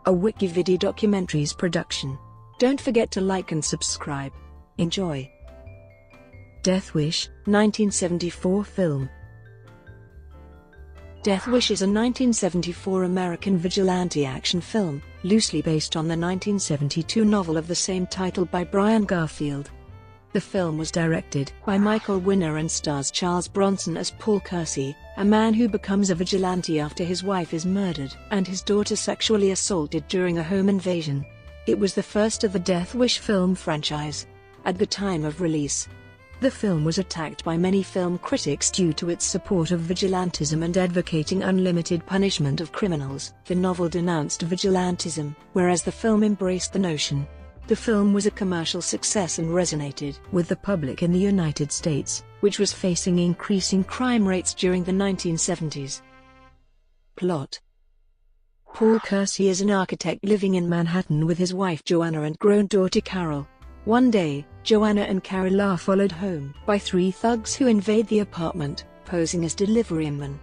a WikiVidi documentaries production. Don't forget to like and subscribe. Enjoy. Death Wish, 1974 film. Death Wish is a 1974 American vigilante action film, loosely based on the 1972 novel of the same title by Brian Garfield. The film was directed by Michael Winner and stars Charles Bronson as Paul Kersey, a man who becomes a vigilante after his wife is murdered and his daughter sexually assaulted during a home invasion. It was the first of the Death Wish film franchise. At the time of release, the film was attacked by many film critics due to its support of vigilantism and advocating unlimited punishment of criminals. The novel denounced vigilantism, whereas the film embraced the notion. The film was a commercial success and resonated with the public in the United States, which was facing increasing crime rates during the 1970s. Plot: Paul Kersey is an architect living in Manhattan with his wife Joanna and grown daughter Carol. One day, Joanna and Carol are followed home by three thugs who invade the apartment, posing as deliverymen.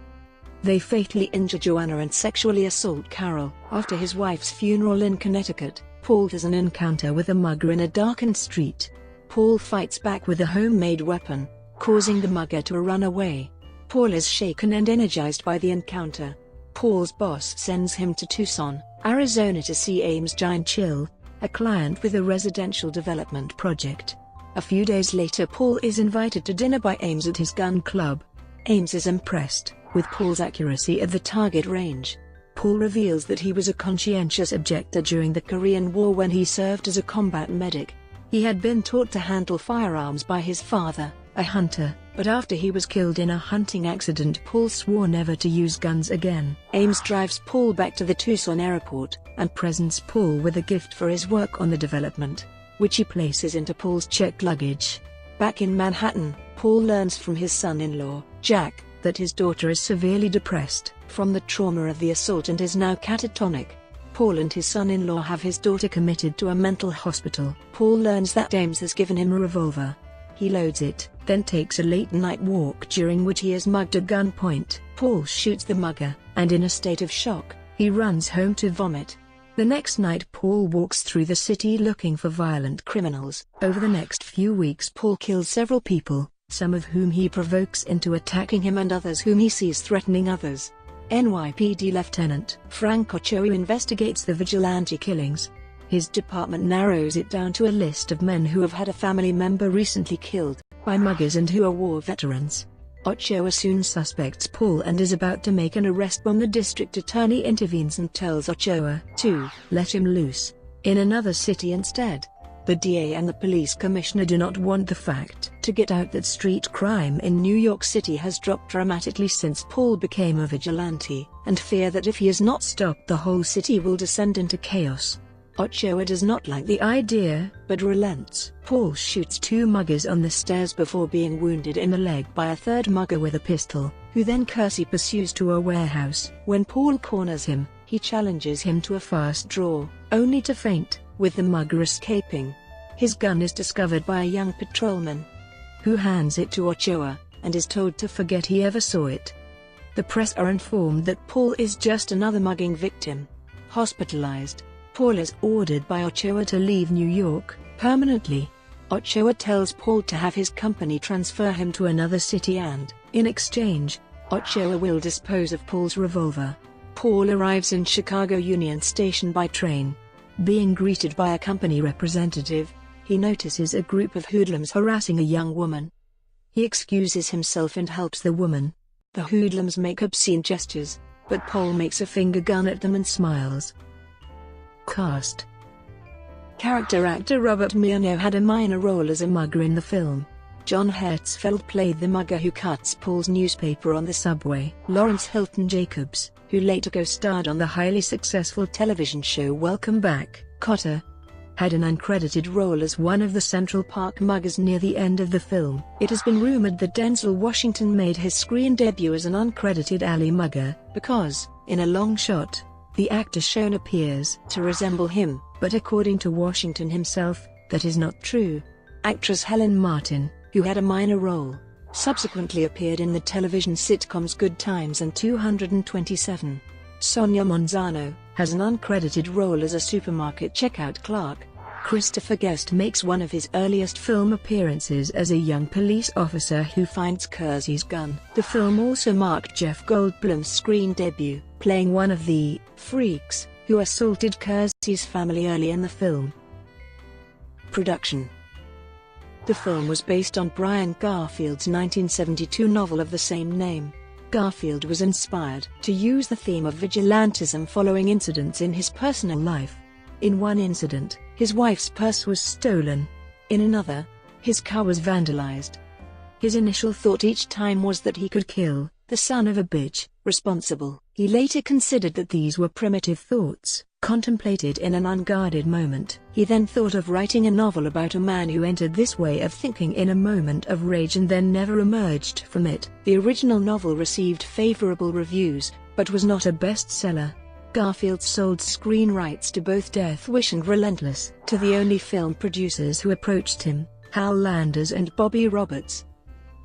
They fatally injure Joanna and sexually assault Carol. After his wife's funeral in Connecticut, Paul has an encounter with a mugger in a darkened street. Paul fights back with a homemade weapon, causing the mugger to run away. Paul is shaken and energized by the encounter. Paul's boss sends him to Tucson, Arizona to see Ames Giant Chill, a client with a residential development project. A few days later, Paul is invited to dinner by Ames at his gun club. Ames is impressed with Paul's accuracy at the target range. Paul reveals that he was a conscientious objector during the Korean War when he served as a combat medic. He had been taught to handle firearms by his father, a hunter, but after he was killed in a hunting accident, Paul swore never to use guns again. Ames drives Paul back to the Tucson airport and presents Paul with a gift for his work on the development, which he places into Paul's checked luggage. Back in Manhattan, Paul learns from his son-in-law, Jack, that his daughter is severely depressed from the trauma of the assault and is now catatonic. Paul and his son-in-law have his daughter committed to a mental hospital. Paul learns that Ames has given him a revolver. He loads it, then takes a late-night walk during which he is mugged at gunpoint. Paul shoots the mugger, and in a state of shock, he runs home to vomit. The next night, Paul walks through the city looking for violent criminals. Over the next few weeks, Paul kills several people, some of whom he provokes into attacking him and others whom he sees threatening others. NYPD Lieutenant Frank Ochoa investigates the vigilante killings. His department narrows it down to a list of men who have had a family member recently killed by muggers and who are war veterans. Ochoa soon suspects Paul and is about to make an arrest when the district attorney intervenes and tells Ochoa to let him loose in another city instead. The DA and the police commissioner do not want the fact to get out that street crime in New York City has dropped dramatically since Paul became a vigilante, and fear that if he is not stopped, the whole city will descend into chaos. Ochoa does not like the idea, but relents. Paul shoots two muggers on the stairs before being wounded in the leg by a third mugger with a pistol, who then Kersey pursues to a warehouse. When Paul corners him, he challenges him to a fast draw, only to faint, with the mugger escaping. His gun is discovered by a young patrolman, who hands it to Ochoa, and is told to forget he ever saw it. The press are informed that Paul is just another mugging victim. Hospitalized, Paul is ordered by Ochoa to leave New York permanently. Ochoa tells Paul to have his company transfer him to another city and, in exchange, Ochoa will dispose of Paul's revolver. Paul arrives in Chicago Union Station by train. Being greeted by a company representative, he notices a group of hoodlums harassing a young woman. He excuses himself and helps the woman. The hoodlums make obscene gestures, but Paul makes a finger gun at them and smiles. Cast: Character actor Robert Murnau had a minor role as a mugger in the film. John Hertzfeld played the mugger who cuts Paul's newspaper on the subway. Lawrence Hilton Jacobs, who later co-starred on the highly successful television show Welcome Back, Kotter, had an uncredited role as one of the Central Park muggers near the end of the film. It has been rumored that Denzel Washington made his screen debut as an uncredited alley mugger, because, in a long shot, the actor shown appears to resemble him, but according to Washington himself, that is not true. Actress Helen Martin, who had a minor role, subsequently appeared in the television sitcoms Good Times and 227. Sonia Monzano, has an uncredited role as a supermarket checkout clerk. Christopher Guest makes one of his earliest film appearances as a young police officer who finds Kersey's gun. The film also marked Jeff Goldblum's screen debut, playing one of the freaks who assaulted Kersey's family early in the film. Production. The film was based on Brian Garfield's 1972 novel of the same name. Garfield was inspired to use the theme of vigilantism following incidents in his personal life. In one incident, his wife's purse was stolen. In another, his car was vandalized. His initial thought each time was that he could kill the son of a bitch responsible. He later considered that these were primitive thoughts, contemplated in an unguarded moment. He then thought of writing a novel about a man who entered this way of thinking in a moment of rage and then never emerged from it. The original novel received favorable reviews, but was not a bestseller. Garfield sold screen rights to both Death Wish and Relentless to the only film producers who approached him, Hal Landers and Bobby Roberts.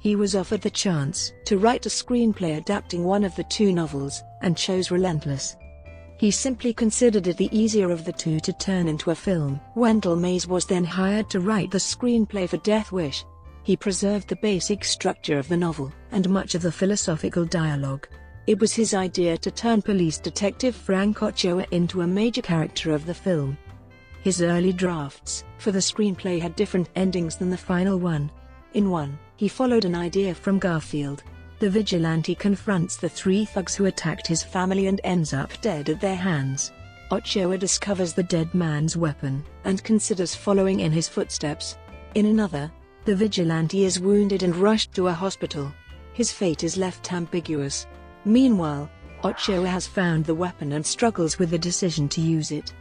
He was offered the chance to write a screenplay adapting one of the two novels, and chose Relentless. He simply considered it the easier of the two to turn into a film. Wendell Mays was then hired to write the screenplay for Death Wish. He preserved the basic structure of the novel, and much of the philosophical dialogue. It was his idea to turn police detective Frank Ochoa into a major character of the film. His early drafts for the screenplay had different endings than the final one. In one, he followed an idea from Garfield. The vigilante confronts the three thugs who attacked his family and ends up dead at their hands. Ochoa discovers the dead man's weapon, and considers following in his footsteps. In another, the vigilante is wounded and rushed to a hospital. His fate is left ambiguous. Meanwhile, Ochoa has found the weapon and struggles with the decision to use it.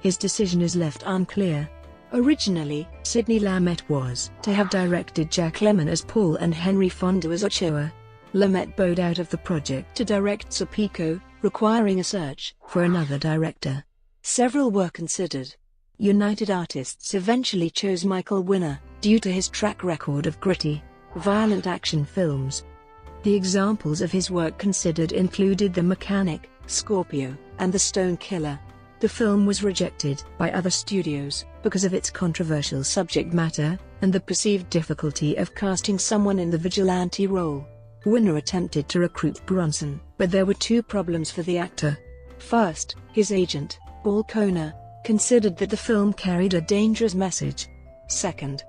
His decision is left unclear. Originally, Sidney Lumet was to have directed Jack Lemmon as Paul and Henry Fonda as Ochoa. Lumet bowed out of the project to direct Serpico, requiring a search for another director. Several were considered. United Artists eventually chose Michael Winner, due to his track record of gritty, violent action films. The examples of his work considered included The Mechanic, Scorpio, and The Stone Killer. The film was rejected by other studios because of its controversial subject matter, and the perceived difficulty of casting someone in the vigilante role. Winner attempted to recruit Bronson, but there were two problems for the actor. First, his agent, Paul Kersey, considered that the film carried a dangerous message. Second,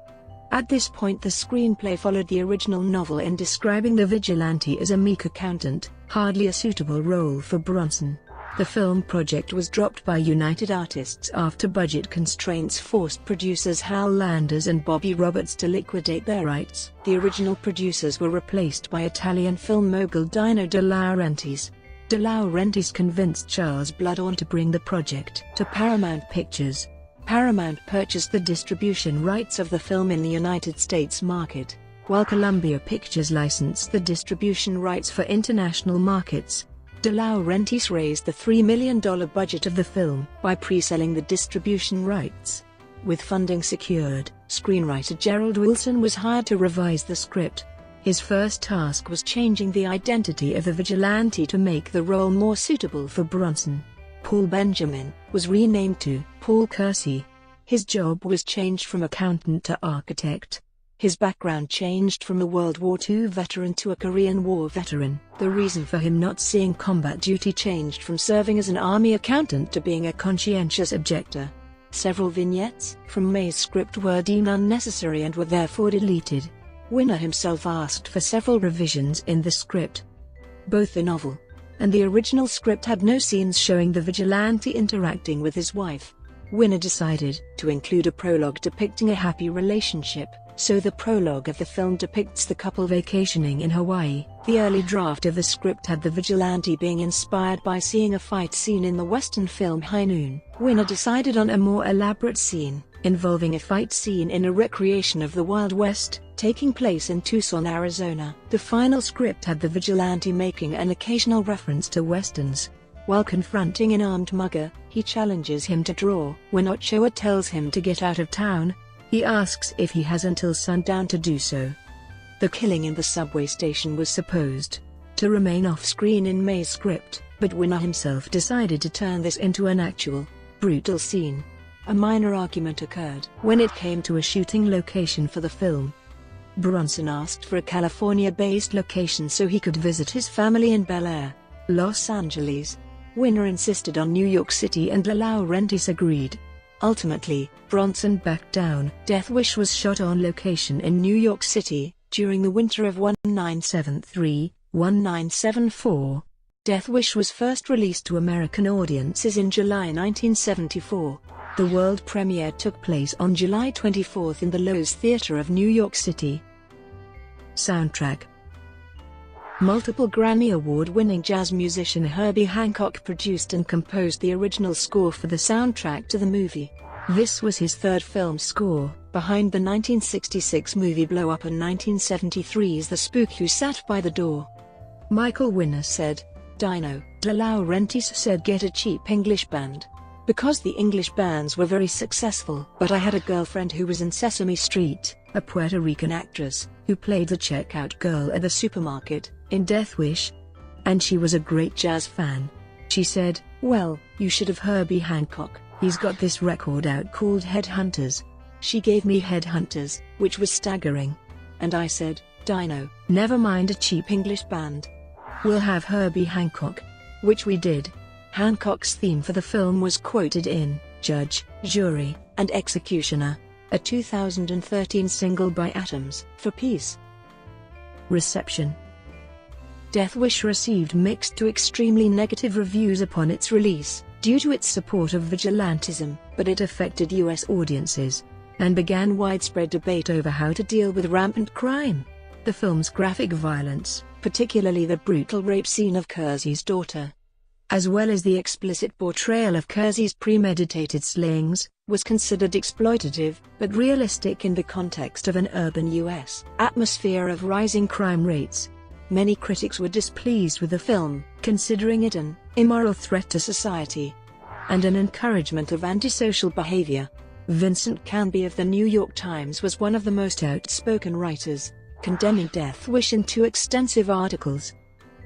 at this point the screenplay followed the original novel in describing the vigilante as a meek accountant, hardly a suitable role for Bronson. The film project was dropped by United Artists after budget constraints forced producers Hal Landers and Bobby Roberts to liquidate their rights. The original producers were replaced by Italian film mogul Dino De Laurentiis. De Laurentiis convinced Charles Bronson to bring the project to Paramount Pictures. Paramount purchased the distribution rights of the film in the United States market, while Columbia Pictures licensed the distribution rights for international markets. De Laurentiis raised the $3 million budget of the film by pre-selling the distribution rights. With funding secured, screenwriter Gerald Wilson was hired to revise the script. His first task was changing the identity of the vigilante to make the role more suitable for Bronson. Paul Benjamin was renamed to Paul Kersey. His job was changed from accountant to architect. His background changed from a World War II veteran to a Korean War veteran. The reason for him not seeing combat duty changed from serving as an army accountant to being a conscientious objector. Several vignettes from May's script were deemed unnecessary and were therefore deleted. Winner himself asked for several revisions in the script. Both the novel and the original script had no scenes showing the vigilante interacting with his wife. Winner decided to include a prologue depicting a happy relationship, so the prologue of the film depicts the couple vacationing in Hawaii. The early draft of the script had the vigilante being inspired by seeing a fight scene in the Western film High Noon. Winner decided on a more elaborate scene, involving a fight scene in a recreation of the Wild West, taking place in Tucson, Arizona. The final script had the vigilante making an occasional reference to Westerns. While confronting an armed mugger, he challenges him to draw. When Ochoa tells him to get out of town, he asks if he has until sundown to do so. The killing in the subway station was supposed to remain off-screen in May's script, but Winner himself decided to turn this into an actual, brutal scene. A minor argument occurred when it came to a shooting location for the film. Bronson asked for a California-based location so he could visit his family in Bel Air, Los Angeles. Winner insisted on New York City and De Laurentiis agreed. Ultimately, Bronson backed down. Death Wish was shot on location in New York City during the winter of 1973-1974. Death Wish was first released to American audiences in July 1974. The world premiere took place on July 24 in the Loews Theatre of New York City. Soundtrack. Multiple Grammy Award-winning jazz musician Herbie Hancock produced and composed the original score for the soundtrack to the movie. This was his third film score, behind the 1966 movie Blow Up and 1973's The Spook Who Sat by the Door. Michael Winner said, "Dino, De Laurentiis said get a cheap English band. Because the English bands were very successful. But I had a girlfriend who was in Sesame Street, a Puerto Rican actress, who played the checkout girl at the supermarket, in Death Wish. And she was a great jazz fan. She said, well, you should have Herbie Hancock, he's got this record out called Headhunters. She gave me Headhunters, which was staggering. And I said, Dino, never mind a cheap English band. We'll have Herbie Hancock. Which we did." Hancock's theme for the film was quoted in Judge, Jury, and Executioner, a 2013 single by Atoms for Peace. Reception. Death Wish received mixed to extremely negative reviews upon its release, due to its support of vigilantism, but it affected U.S. audiences, and began widespread debate over how to deal with rampant crime. The film's graphic violence, particularly the brutal rape scene of Kersey's daughter, as well as the explicit portrayal of Kersey's premeditated slayings, was considered exploitative, but realistic in the context of an urban U.S. atmosphere of rising crime rates. Many critics were displeased with the film, considering it an immoral threat to society and an encouragement of antisocial behavior. Vincent Canby of the New York Times was one of the most outspoken writers, condemning Death Wish in 2 extensive articles.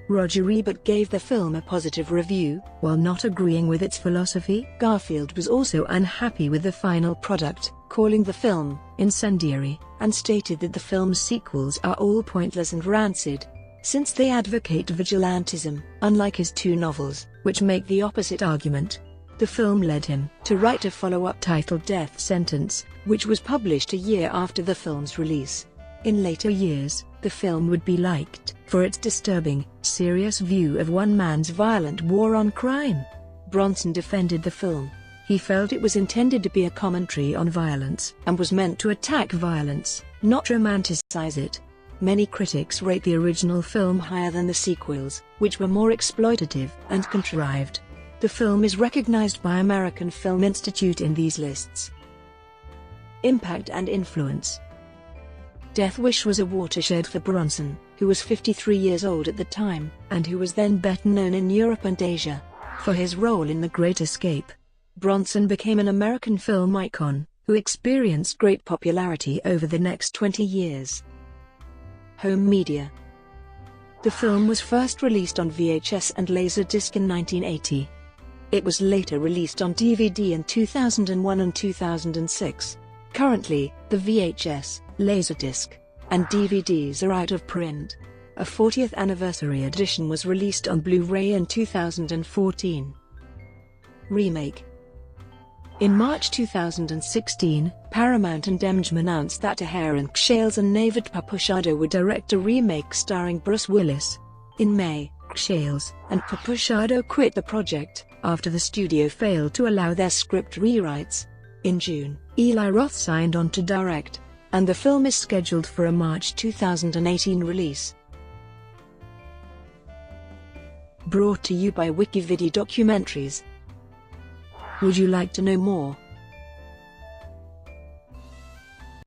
Roger Ebert gave the film a positive review, while not agreeing with its philosophy. Garfield was also unhappy with the final product, calling the film incendiary, and stated that the film's sequels are all pointless and rancid, since they advocate vigilantism, unlike his 2 novels, which make the opposite argument. The film led him to write a follow-up titled Death Sentence, which was published a year after the film's release. In later years, the film would be liked for its disturbing, serious view of one man's violent war on crime. Bronson defended the film. He felt it was intended to be a commentary on violence and was meant to attack violence, not romanticize it. Many critics rate the original film higher than the sequels, which were more exploitative and contrived. The film is recognized by American Film Institute in these lists. Impact and influence. Death Wish was a watershed for Bronson, who was 53 years old at the time, and who was then better known in Europe and Asia for his role in The Great Escape. Bronson became an American film icon, who experienced great popularity over the next 20 years. Home media. The film was first released on VHS and Laserdisc in 1980. It was later released on DVD in 2001 and 2006. Currently, the VHS, Laserdisc, and DVDs are out of print. A 40th anniversary edition was released on Blu-ray in 2014. Remake. In March 2016, Paramount and MGM announced that Terence Shales and Navid Papushado would direct a remake starring Bruce Willis. In May, Shales and Papushado quit the project after the studio failed to allow their script rewrites. In June, Eli Roth signed on to direct, and the film is scheduled for a March 2018 release. Brought to you by WikiVidi Documentaries. Would you like to know more?